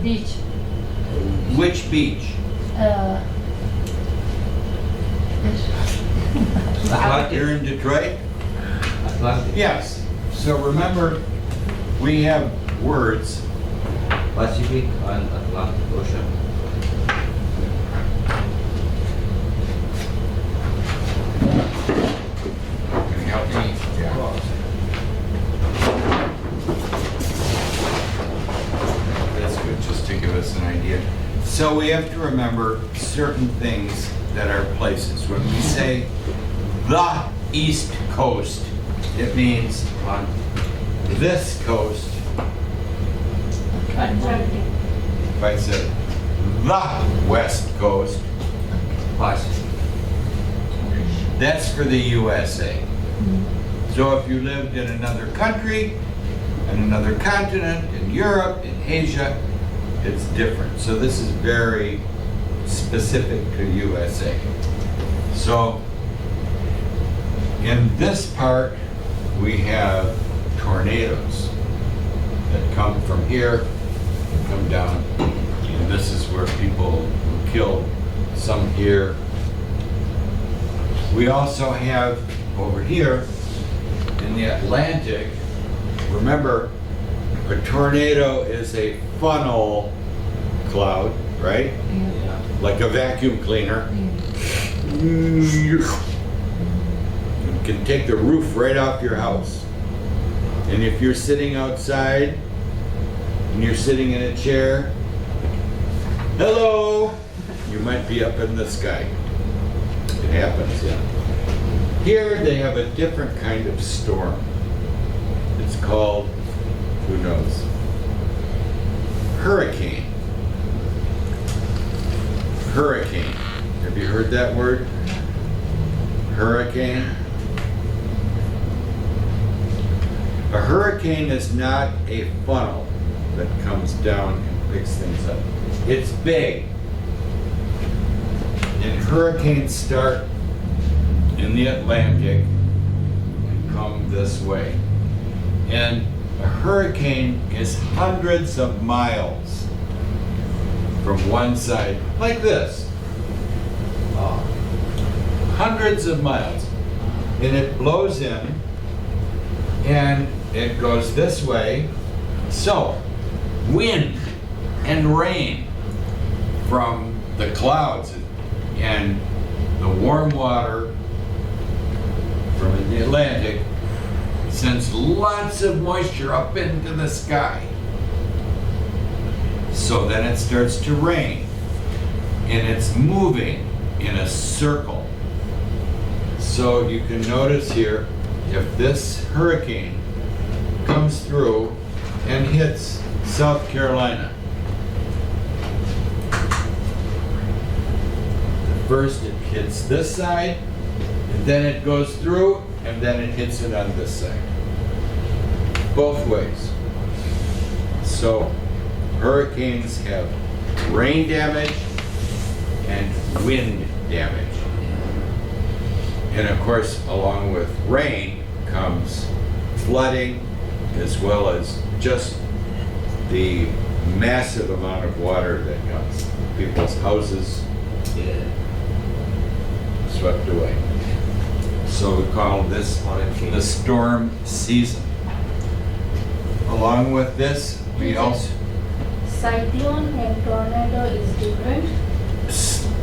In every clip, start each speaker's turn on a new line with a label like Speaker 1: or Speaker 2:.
Speaker 1: beach.
Speaker 2: Which beach? Here in Detroit?
Speaker 3: Atlantic.
Speaker 2: Yes. So remember, we have words.
Speaker 3: Pacific and Atlantic Ocean.
Speaker 2: Can you help me? Yeah. That's good, just to give us an idea. So we have to remember certain things that are places. When we say the East Coast, it means on this coast. If I said the West Coast,
Speaker 3: Pacific.
Speaker 2: that's for the USA. So if you lived in another country, in another continent, in Europe, in Asia, it's different. So this is very specific to USA. So in this part, we have tornadoes that come from here and come down. And this is where people were killed, some here. We also have over here in the Atlantic, remember, a tornado is a funnel cloud, right?
Speaker 3: Yeah.
Speaker 2: Like a vacuum cleaner. You can take the roof right off your house. And if you're sitting outside and you're sitting in a chair, hello, you might be up in the sky. It happens, yeah. Here they have a different kind of storm. It's called, who knows, hurricane. Hurricane. Have you heard that word? Hurricane. A hurricane is not a funnel that comes down and picks things up. It's big. And hurricanes start in the Atlantic and come this way. And a hurricane is hundreds of miles from one side, like this. Hundreds of miles. And it blows in and it goes this way. So, wind and rain from the clouds and the warm water from the Atlantic sends lots of moisture up into the sky. So then it starts to rain and it's moving in a circle. So you can notice here, if this hurricane comes through and hits South Carolina, first it hits this side, and then it goes through, and then it hits it on this side. Both ways. So hurricanes have rain damage and wind damage. And of course, along with rain comes flooding, as well as just the massive amount of water that comes. People's houses swept away. So we call this the storm season. Along with this, we also...
Speaker 1: Cyclone and tornado is different?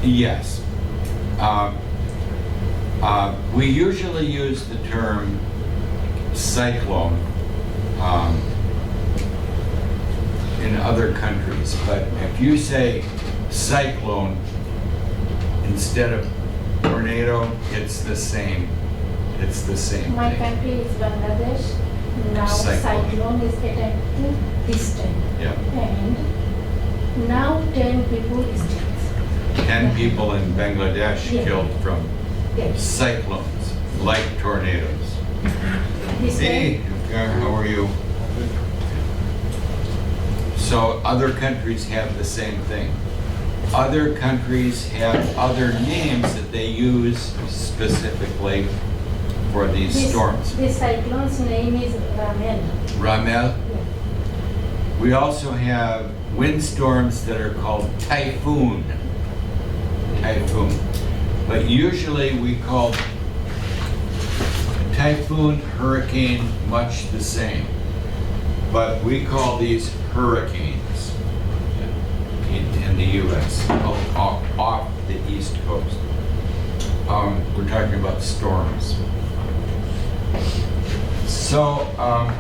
Speaker 2: Yes. We usually use the term cyclone in other countries, but if you say cyclone instead of tornado, it's the same. It's the same
Speaker 1: My
Speaker 2: thing.
Speaker 1: country is Bangladesh. Now cyclone is at this time.
Speaker 2: Yeah.
Speaker 1: And now 10 people is dead.
Speaker 2: 10 people in Bangladesh
Speaker 1: Yeah.
Speaker 2: killed from
Speaker 1: Yes.
Speaker 2: cyclones, like tornadoes.
Speaker 1: This
Speaker 2: Hey,
Speaker 1: time,
Speaker 2: how are you? So other countries have the same thing. Other countries have other names that they use specifically for these storms.
Speaker 1: This cyclone's name is Ramel.
Speaker 2: Ramel.
Speaker 1: Yeah.
Speaker 2: We also have windstorms that are called typhoon. Typhoon. But usually we call typhoon, hurricane much the same. But we call these hurricanes in the U.S. off the East Coast. We're talking about storms. So, a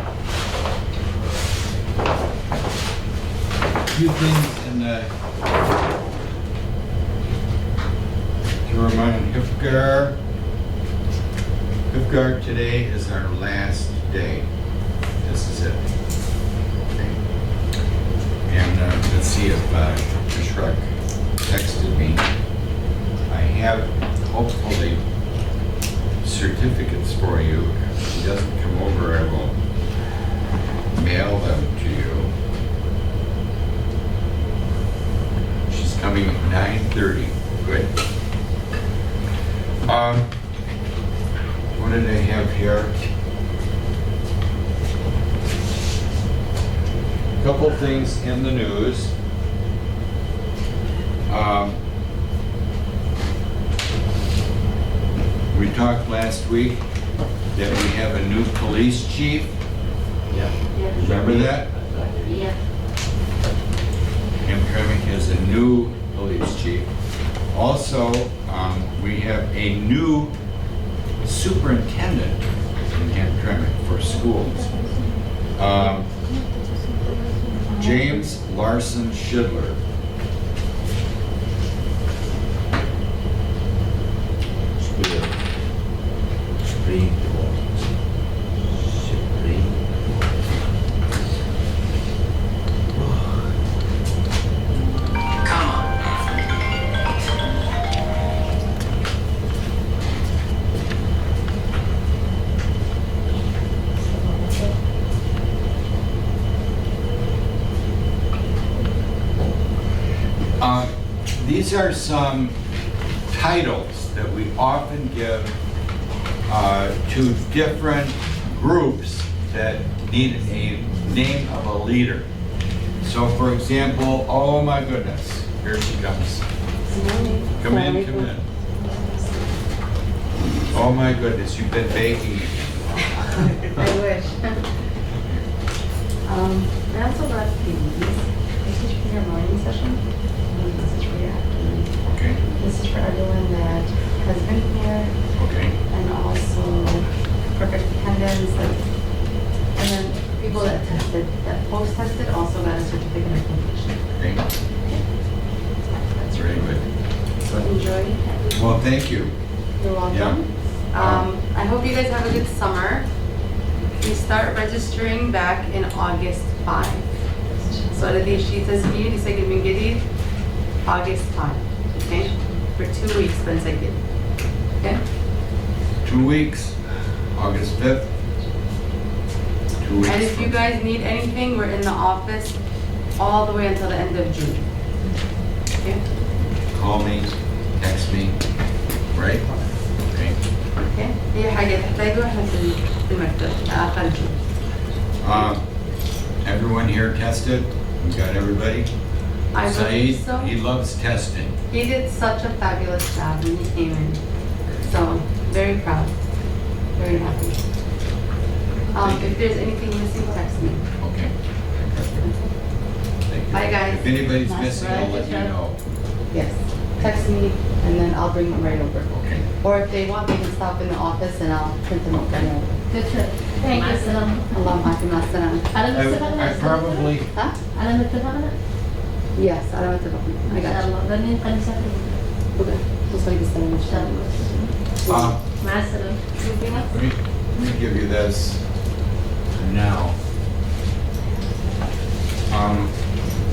Speaker 2: few things in the to remind Hifgar. Hifgar today is our last day. This is it. Okay. And let's see if Shrek texted me. I have hopefully certificates for you. If she doesn't come over, I will mail them to you. She's coming at 9:30. Good. What did I have here? A couple things in the news. We talked last week that we have a new police chief.
Speaker 3: Yeah.
Speaker 2: Remember that?
Speaker 1: Yeah.
Speaker 2: Hamtramck has a new police chief. Also, we have a new superintendent in Hamtramck for schools. James Larson Schidler. These are some titles that we often give to different groups that need a name of a leader. So for example, oh my goodness, here she comes. Come in, come in. Oh my goodness, you've been baking.
Speaker 4: I wish. I also got these. This is for your morning session. And this is for your afternoon.
Speaker 2: Okay,
Speaker 4: This is for everyone that has been here,
Speaker 2: okay.
Speaker 4: and also perfect attendance. And then people that tested, that post-tested, also got a certificate of completion.
Speaker 2: Okay, that's very good.
Speaker 4: So enjoy.
Speaker 2: Well, thank you.
Speaker 4: You're welcome. I hope you guys have a good summer. We start registering back in August 5. So the sheetas here is like in August 5. Okay? For 2 weeks, consecutive. Okay?
Speaker 2: 2 weeks, August 5th. 2 weeks.
Speaker 4: And if you
Speaker 2: from-
Speaker 4: guys need anything, we're in the office all the way until the end of June. Okay?
Speaker 2: Call me, text me, right? Okay.
Speaker 4: Okay? هي حاجة تحتاجوا احنا في المكتب آخر جون.
Speaker 2: Everyone here tested? We got everybody?
Speaker 4: I believe
Speaker 2: Saeed,
Speaker 4: so.
Speaker 2: he loves testing.
Speaker 4: He did such a fabulous job when he came in. So, very proud. Very happy. If there's anything missing, text me.
Speaker 2: Okay. Thank you.
Speaker 4: Bye, guys.
Speaker 2: If anybody's
Speaker 1: That's
Speaker 2: missing,
Speaker 1: right.
Speaker 2: I'll let you know.
Speaker 4: Yes. Text me and then I'll bring them right over.
Speaker 2: Okay.
Speaker 4: Or if they want, they can stop in the office and I'll print them out right over.
Speaker 1: Good trip. Thank you, Salam.
Speaker 4: Allah ma'akum
Speaker 2: I probably,
Speaker 4: Huh?
Speaker 1: أنا متفقنا؟
Speaker 4: Yes, I don't have to. I
Speaker 1: إن شاء
Speaker 4: got you.
Speaker 1: الله. غني نقل نسافر.
Speaker 4: Okay. Just like this
Speaker 1: إن شاء الله. مع السلامة.
Speaker 4: Anything else?
Speaker 2: let me give you this now.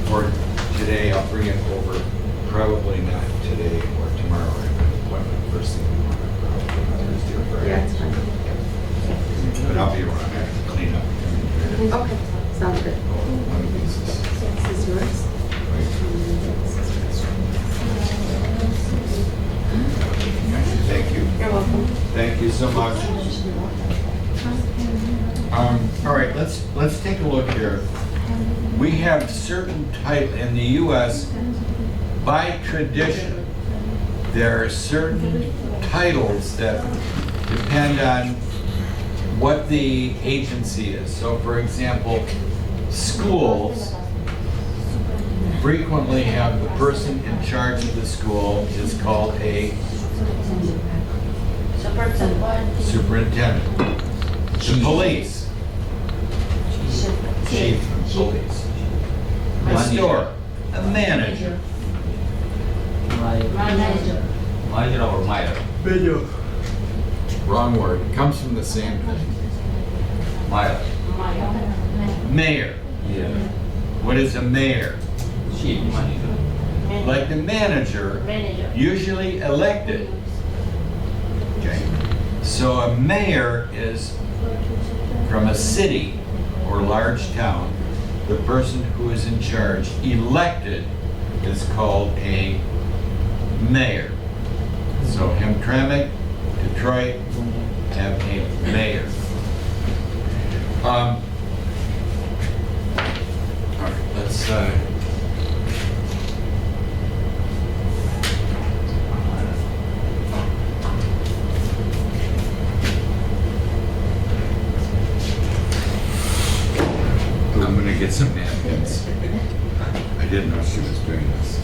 Speaker 2: For today, I'll bring it over, probably not today or tomorrow. I have an appointment first thing in the morning, probably Thursday or Friday.
Speaker 4: Yeah, it's fine.
Speaker 2: But I'll be around, I have to clean up.
Speaker 4: Okay, sounds good.
Speaker 2: One of these is,
Speaker 4: This is yours.
Speaker 2: thank you.
Speaker 4: You're welcome.
Speaker 2: Thank you so much. All right, let's take a look here. we have certain title in the U.S. by tradition. There are certain titles that depend on what the agency is. So, for example, schools frequently have the person in charge of the school is called a superintendent. The police, chief of police. The store, a manager.
Speaker 3: Manager or mayor?
Speaker 2: Wrong word, it comes from the same thing.
Speaker 3: Mayor.
Speaker 2: Mayor.
Speaker 3: Yeah.
Speaker 2: What is a mayor?
Speaker 3: Chief manager.
Speaker 2: Like the manager, usually elected. Okay. So a mayor is from a city or large town. The person who is in charge, elected, is called a mayor. So Hamtramck, Detroit, have a mayor. All right, let's I'm gonna get some napkins. I didn't know she was doing this.